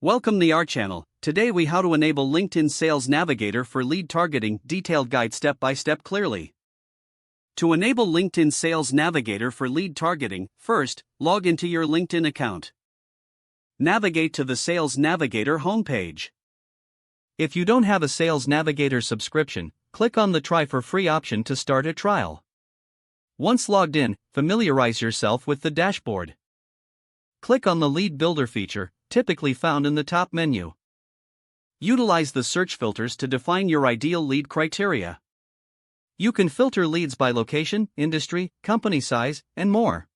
Welcome to our channel. Today we how to enable LinkedIn Sales Navigator for lead targeting, detailed guide step by step clearly. To enable LinkedIn Sales Navigator for lead targeting, first, log into your LinkedIn account. Navigate to the Sales Navigator homepage. If you don't have a Sales Navigator subscription, click on the Try for Free option to start a trial. Once logged in, familiarize yourself with the dashboard. Click on the Lead Builder feature, typically found in the top menu. Utilize the search filters to define your ideal lead criteria. You can filter leads by location, industry, company size, and more.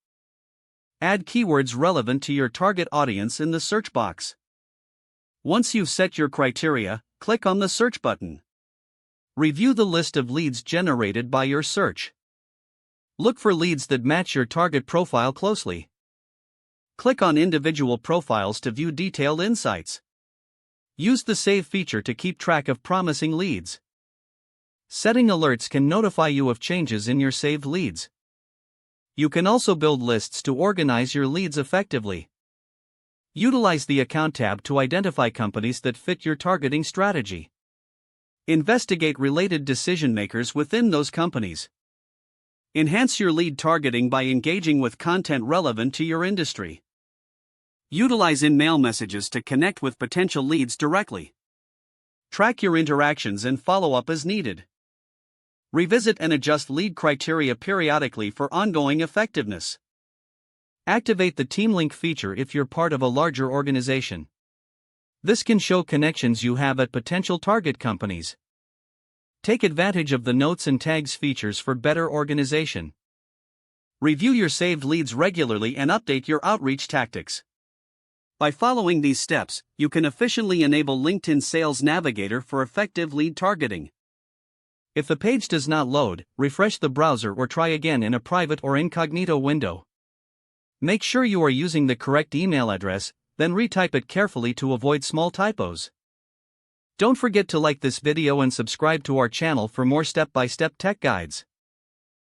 Add keywords relevant to your target audience in the search box. Once you've set your criteria, click on the Search button. Review the list of leads generated by your search. Look for leads that match your target profile closely. Click on individual profiles to view detailed insights. Use the Save feature to keep track of promising leads. Setting alerts can notify you of changes in your saved leads. You can also build lists to organize your leads effectively. Utilize the Account tab to identify companies that fit your targeting strategy. Investigate related decision makers within those companies. Enhance your lead targeting by engaging with content relevant to your industry. Utilize in-mail messages to connect with potential leads directly. Track your interactions and follow up as needed. Revisit and adjust lead criteria periodically for ongoing effectiveness. Activate the Team Link feature if you're part of a larger organization. This can show connections you have at potential target companies. Take advantage of the Notes and Tags features for better organization. Review your saved leads regularly and update your outreach tactics. By following these steps, you can efficiently enable LinkedIn Sales Navigator for effective lead targeting. If the page does not load, refresh the browser or try again in a private or incognito window. Make sure you are using the correct email address, then retype it carefully to avoid small typos. Don't forget to like this video and subscribe to our channel for more step-by-step tech guides.